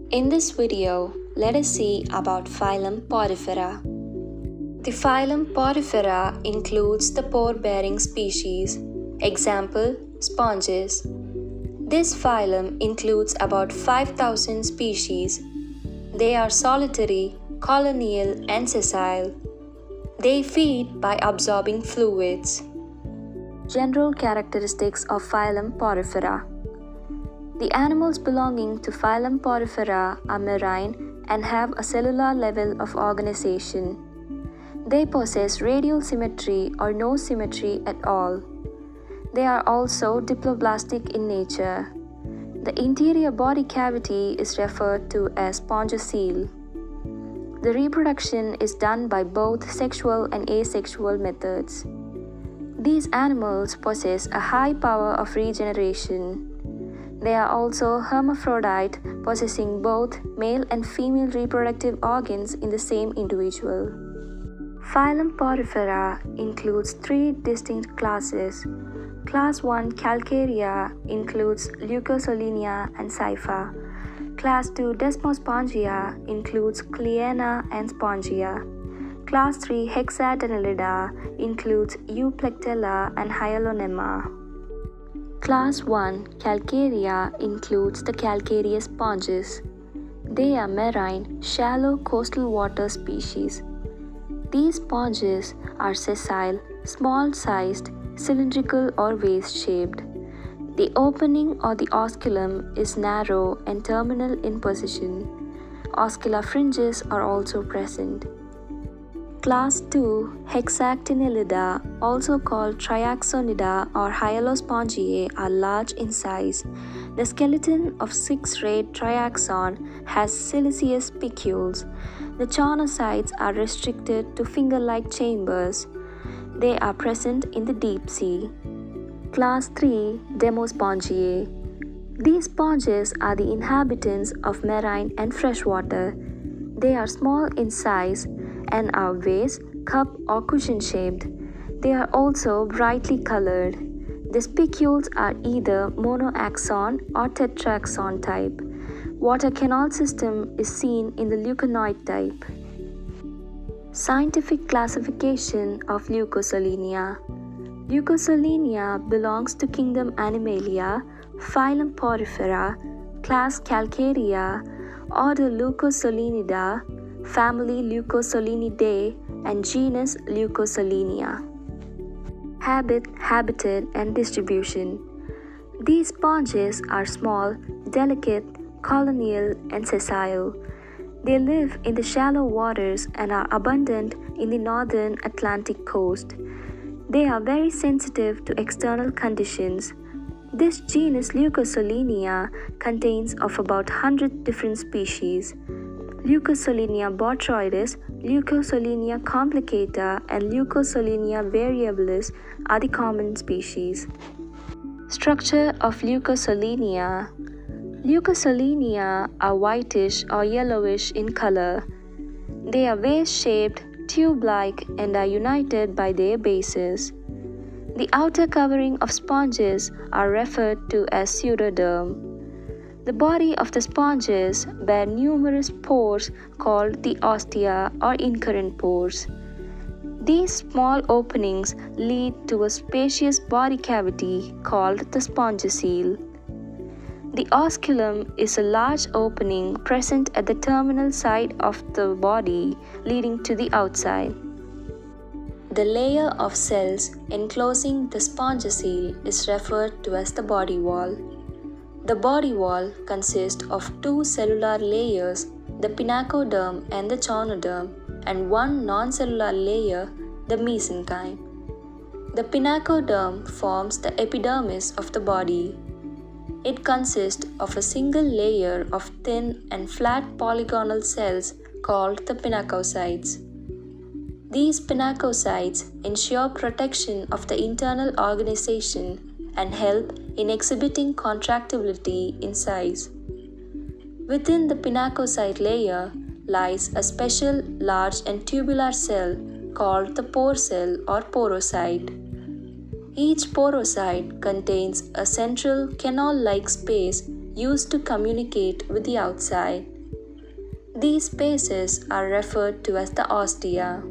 In this video, let us see about phylum Porifera. The phylum Porifera includes the pore-bearing species. Example, sponges. This phylum includes about 5,000 species. They are solitary, colonial, and sessile. They feed by absorbing fluids. General characteristics of phylum Porifera. The animals belonging to phylum Porifera are marine and have a cellular level of organization. They possess radial symmetry or no symmetry at all. They are also diploblastic in nature. The interior body cavity is referred to as spongiocele. The reproduction is done by both sexual and asexual methods. These animals possess a high power of regeneration. They are also hermaphrodite, possessing both male and female reproductive organs in the same individual. Phylum Porifera includes three distinct classes. Class 1 Calcarea includes Leucosolenia and Scypha. Class 2 Desmospongia includes Cleana and Spongia. Class 3 Hexadenellida includes Euplectella and Hyalonema. Class 1 Calcarea includes the calcareous sponges. They are marine, shallow coastal water species. These sponges are sessile, small-sized, cylindrical or vase-shaped. The opening or the osculum is narrow and terminal in position. Oscular fringes are also present. Class 2 Hexactinellida, also called Triaxonida or Hyalospongiae, are large in size. The skeleton of 6-rayed triaxon has siliceous spicules. The choanocytes are restricted to finger-like chambers. They are present in the deep sea. Class 3 Demospongiae. These sponges are the inhabitants of marine and freshwater. They are small in size and are vase, cup or cushion shaped. They are also brightly colored. The spicules are either monoaxon or tetraxon type. Water canal system is seen in the leuconoid type. Scientific classification of Leucosolenia. Leucosolenia belongs to kingdom Animalia, phylum Porifera, class Calcarea, order Leucosolenida, family Leucosolenidae, and genus Leucosolenia. Habitat and distribution. These sponges are small, delicate, colonial, and sessile. They live in the shallow waters and are abundant in the northern Atlantic coast. They are very sensitive to external conditions. This genus Leucosolenia contains of about 100 different species. Leucosolenia botryoides, Leucosolenia complicata, and Leucosolenia variabilis are the common species. Structure of Leucosolenia. Leucosolenia are whitish or yellowish in color. They are vase-shaped, tube-like, and are united by their bases. The outer covering of sponges are referred to as pseudoderm. The body of the sponges bear numerous pores called the ostia or incurrent pores. These small openings lead to a spacious body cavity called the spongiocele. The osculum is a large opening present at the terminal side of the body leading to the outside. The layer of cells enclosing the spongiocele is referred to as the body wall. The body wall consists of two cellular layers, the pinacoderm and the choanoderm, and one non-cellular layer, the mesenchyme. The pinacoderm forms the epidermis of the body. It consists of a single layer of thin and flat polygonal cells called the pinacocytes. These pinacocytes ensure protection of the internal organization and help in exhibiting contractility in size. Within the pinacocyte layer lies a special large and tubular cell called the pore cell or porocyte. Each porocyte contains a central canal-like space used to communicate with the outside. These spaces are referred to as the ostia.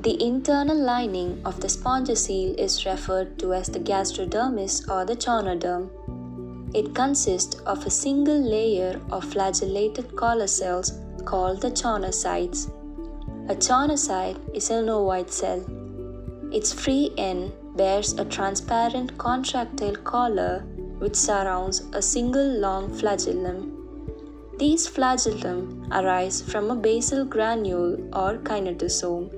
The internal lining of the spongiocele is referred to as the gastrodermis or the choanoderm. It consists of a single layer of flagellated collar cells called the choanocytes. A choanocyte is an ovoid cell. Its free end bears a transparent contractile collar which surrounds a single long flagellum. These flagellum arise from a basal granule or kinetosome.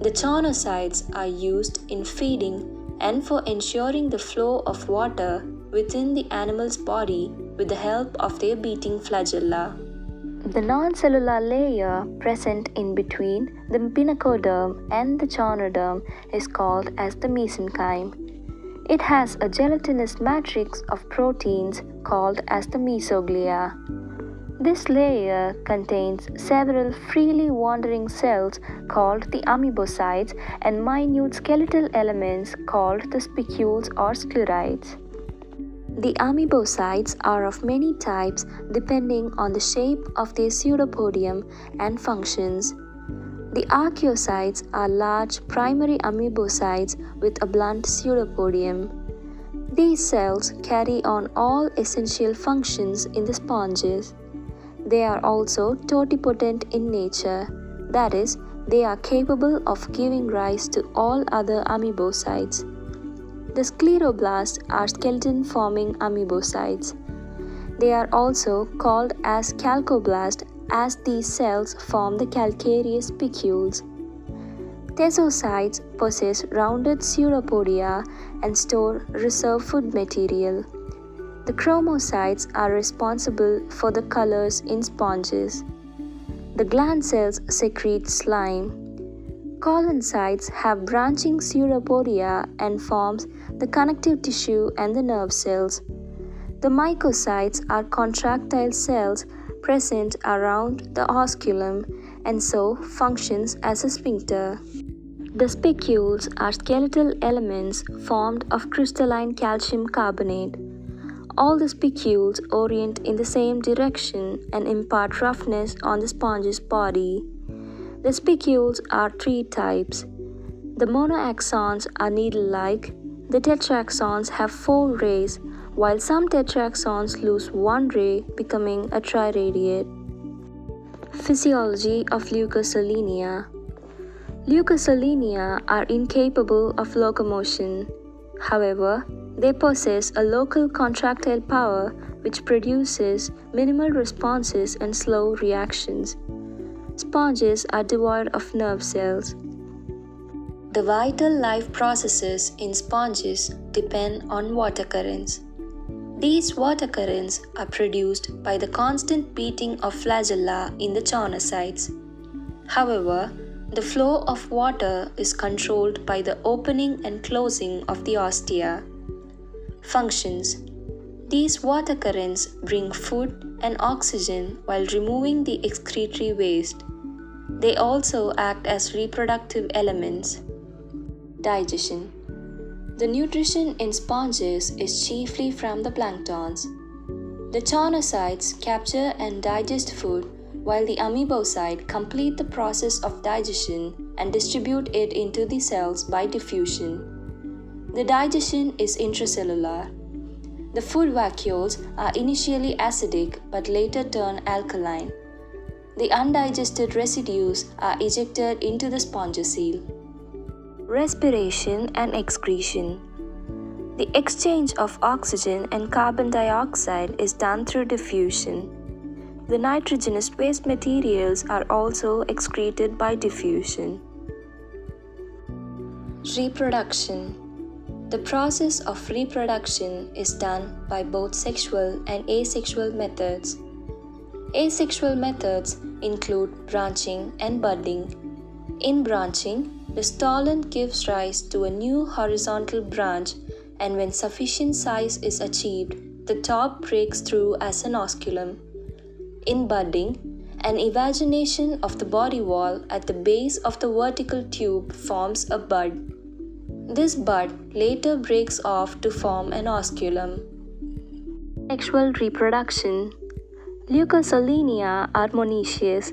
The choanocytes are used in feeding and for ensuring the flow of water within the animal's body with the help of their beating flagella. The non-cellular layer present in between the pinacoderm and the choanoderm is called as the mesenchyme. It has a gelatinous matrix of proteins called as the mesoglia. This layer contains several freely wandering cells called the Amiposites and minute skeletal elements called the spicules or sclerites. The Amiposites are of many types depending on the shape of their pseudopodium and functions. The archaeocytes are large primary Amiposites with a blunt pseudopodium. These cells carry on all essential functions in the sponges. They are also totipotent in nature, that is, they are capable of giving rise to all other Amiposites. The scleroblasts are skeleton-forming Amiposites. They are also called as chalcoblasts as these cells form the calcareous spicules. Thesocytes possess rounded pseudopodia and store reserve food material. The chromocytes are responsible for the colors in sponges. The gland cells secrete slime. Coloncytes have branching pseudopodia and forms the connective tissue and the nerve cells. The mycocytes are contractile cells present around the osculum and so functions as a sphincter. The spicules are skeletal elements formed of crystalline calcium carbonate. All the spicules orient in the same direction and impart roughness on the sponge's body. The spicules are three types. The monoaxons are needle-like. The tetraxons have 4 rays, while some tetraxons lose 1 ray, becoming a triradiate. Physiology of Leucosolenia. Leucosolenia are incapable of locomotion. However, they possess a local contractile power which produces minimal responses and slow reactions. Sponges are devoid of nerve cells. The vital life processes in sponges depend on water currents. These water currents are produced by the constant beating of flagella in the choanocytes. However, the flow of water is controlled by the opening and closing of the ostia. Functions. These water currents bring food and oxygen while removing the excretory waste. They also act as reproductive elements. Digestion. The nutrition in sponges is chiefly from the planktons. The choanocytes capture and digest food while the amebocytes complete the process of digestion and distribute it into the cells by diffusion. The digestion is intracellular. The food vacuoles are initially acidic but later turn alkaline. The undigested residues are ejected into the spongiocele. Respiration and excretion. The exchange of oxygen and carbon dioxide is done through diffusion. The nitrogenous waste materials are also excreted by diffusion. Reproduction. The process of reproduction is done by both sexual and asexual methods. Asexual methods include branching and budding. In branching, the stolon gives rise to a new horizontal branch, and when sufficient size is achieved, the top breaks through as an osculum. In budding, an evagination of the body wall at the base of the vertical tube forms a bud. This bud later breaks off to form an osculum. Sexual reproduction. Leucosolenia are monoecious.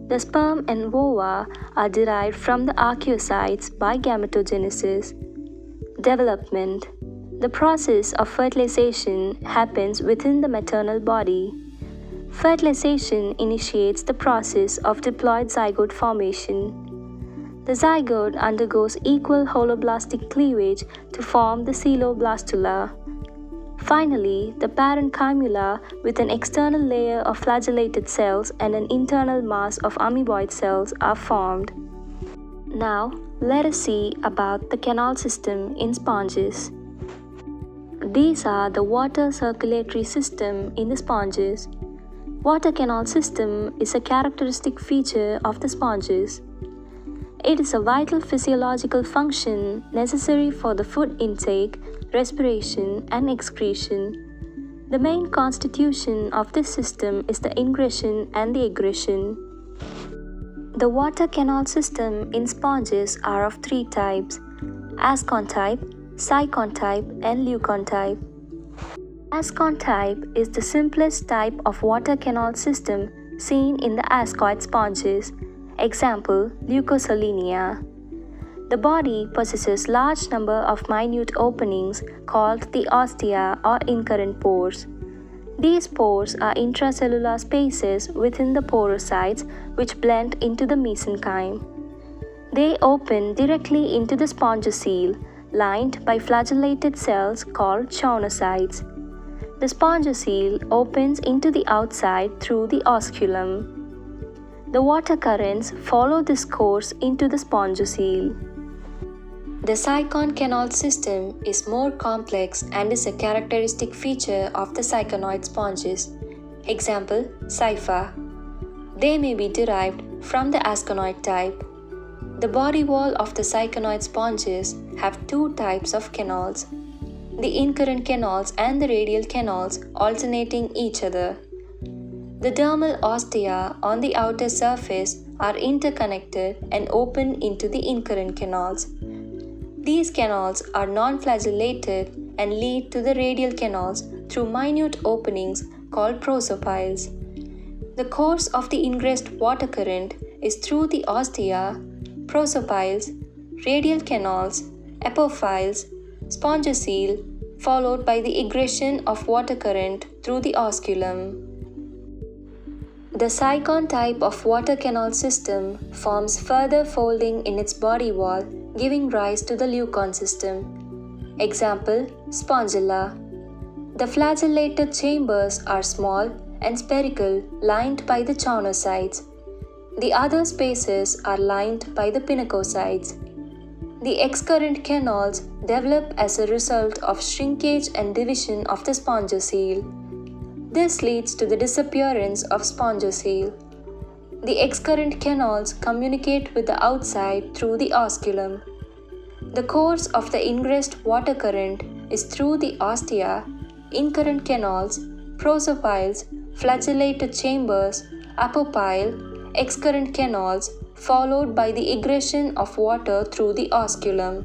The sperm and ova are derived from the archaeocytes by gametogenesis. Development. The process of fertilization happens within the maternal body. Fertilization initiates the process of diploid zygote formation. The zygote undergoes equal holoblastic cleavage to form the coeloblastula. Finally, the parent chimera with an external layer of flagellated cells and an internal mass of amoeboid cells are formed. Now, let us see about the canal system in sponges. These are the water circulatory system in the sponges. Water canal system is a characteristic feature of the sponges. It is a vital physiological function necessary for the food intake, respiration, and excretion. The main constitution of this system is the ingression and the egression. The water canal system in sponges are of three types: ascon type, sycon type, and leucon type. Ascon type is the simplest type of water canal system seen in the ascoid sponges. Example, Leucosolenia. The body possesses large number of minute openings called the ostia or incurrent pores. These pores are intracellular spaces within the porocytes which blend into the mesenchyme. They open directly into the spongocoel, lined by flagellated cells called choanocytes. The spongocoel opens into the outside through the osculum. The water currents follow this course into the spongocoel. The sycon canal system is more complex and is a characteristic feature of the syconoid sponges. Example, Sypha. They may be derived from the asconoid type. The body wall of the syconoid sponges have two types of canals: the incurrent canals and the radial canals alternating each other. The dermal ostia on the outer surface are interconnected and open into the incurrent canals. These canals are non-flagellated and lead to the radial canals through minute openings called prosopiles. The course of the ingressed water current is through the ostia, prosopiles, radial canals, apophyles, spongocoel, followed by the egression of water current through the osculum. The sycon type of water canal system forms further folding in its body wall, giving rise to the leucon system. Example, Spongilla. The flagellated chambers are small and spherical, lined by the choanocytes. The other spaces are lined by the pinacocytes. The excurrent canals develop as a result of shrinkage and division of the spongocoel. This leads to the disappearance of spongocoel. The excurrent canals communicate with the outside through the osculum. The course of the ingressed water current is through the ostia, incurrent canals, prosopiles, flagellated chambers, apopyle, excurrent canals, followed by the egression of water through the osculum.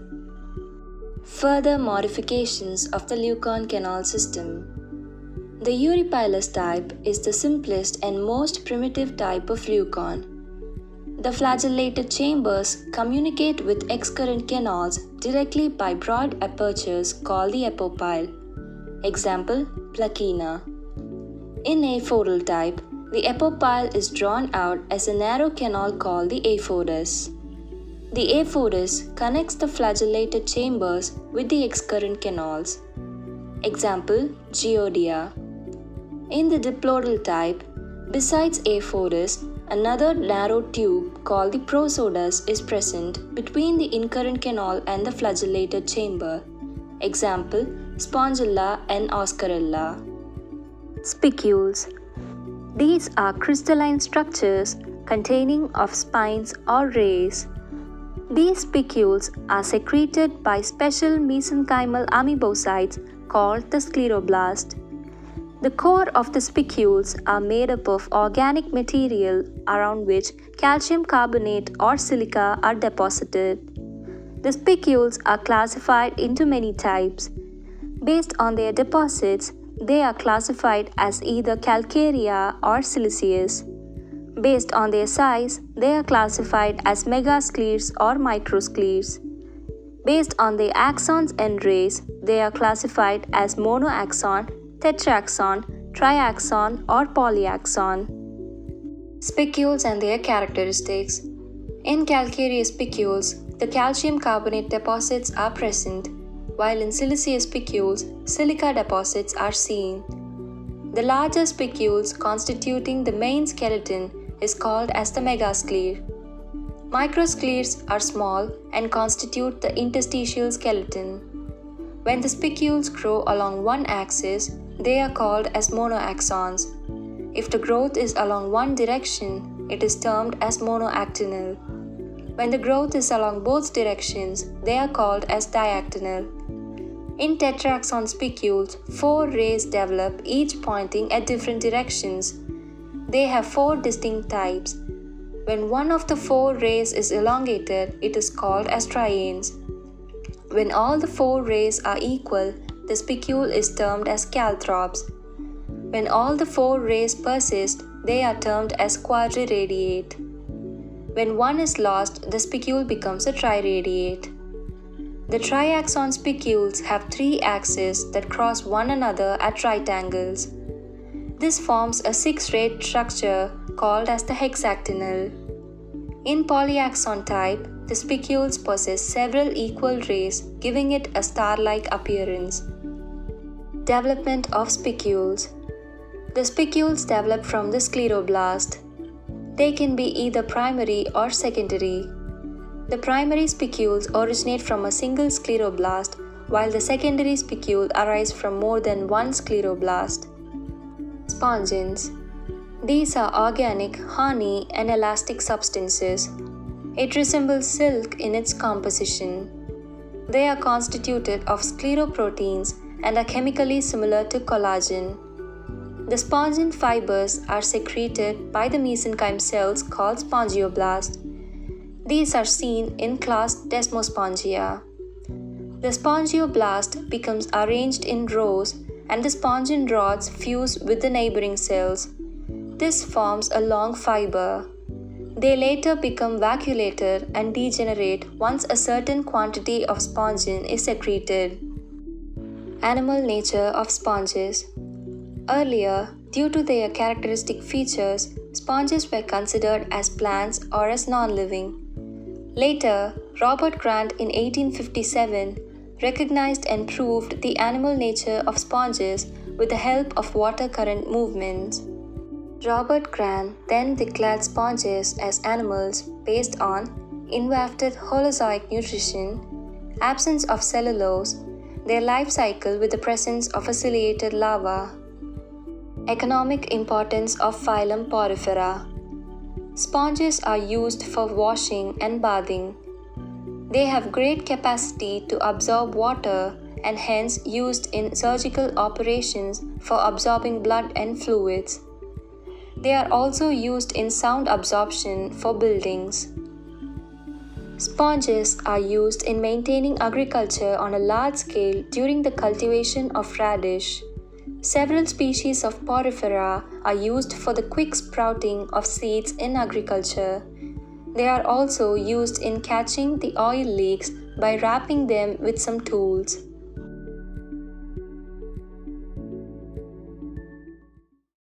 Further modifications of the leucon canal system. The Euripilus type is the simplest and most primitive type of leucon. The flagellated chambers communicate with excurrent canals directly by broad apertures called the apopyle. Example, Placina. In aphodal type, the apopyle is drawn out as a narrow canal called the aphodus. The aphodus connects the flagellated chambers with the excurrent canals. Example, Geodia. In the diplodal type, besides aphodus, another narrow tube called the prosodus is present between the incurrent canal and the flagellated chamber. Example, Spongilla and Oscarilla. Spicules. These are crystalline structures containing of spines or rays. These spicules are secreted by special mesenchymal amoebocytes called the scleroblast. The core of the spicules are made up of organic material around which calcium carbonate or silica are deposited. The spicules are classified into many types. Based on their deposits, They are classified as either calcarea or siliceous. Based on their size, they are classified as megascleres or microscleres. Based on their axons and rays, they are classified as monoaxon, tetraxon, triaxon, or polyaxon. Spicules and their characteristics. In calcareous spicules, the calcium carbonate deposits are present, while in siliceous spicules, silica deposits are seen. The larger spicules constituting the main skeleton is called as the megasclere. Microscleres are small and constitute the interstitial skeleton. When the spicules grow along one axis, they are called as monoaxons. If the growth is along one direction, it is termed as monoactinal. When the growth is along both directions, they are called as diactinal. In tetraxon spicules, 4 rays develop, each pointing at different directions. They have 4 distinct types. When one of the 4 rays is elongated, it is called as trianes. When all the 4 rays are equal, the spicule is termed as calthrops. When all the 4 rays persist, they are termed as quadriradiate. When one is lost, the spicule becomes a triradiate. The triaxon spicules have 3 axes that cross one another at right angles. This forms a 6-rayed structure called as the hexactinal. In polyaxon type, the spicules possess several equal rays, giving it a star-like appearance. Development of spicules. The spicules develop from the scleroblast. They can be either primary or secondary. The primary spicules originate from a single scleroblast, while the secondary spicule arise from more than one scleroblast. Spongins. These are organic, horny, and elastic substances. It resembles silk in its composition. They are constituted of scleroproteins and are chemically similar to collagen. The spongin fibers are secreted by the mesenchyme cells called spongioblasts. These are seen in class Desmospongia. The spongioblast becomes arranged in rows and the spongin rods fuse with the neighboring cells. This forms a long fiber. They later become vacuolated and degenerate once a certain quantity of spongin is secreted. Animal nature of sponges. Earlier, due to their characteristic features, sponges were considered as plants or as non-living. Later, Robert Grant in 1857 recognized and proved the animal nature of sponges with the help of water current movements. Robert Grant then declared sponges as animals based on inwafted holozoic nutrition, absence of cellulose, their life cycle with the presence of a ciliated larva. Economic importance of phylum Porifera. Sponges are used for washing and bathing. They have great capacity to absorb water and hence used in surgical operations for absorbing blood and fluids. They are also used in sound absorption for buildings. Sponges are used in maintaining agriculture on a large scale during the cultivation of radish. Several species of porifera are used for the quick sprouting of seeds in agriculture. They are also used in catching the oil leaks by wrapping them with some tools.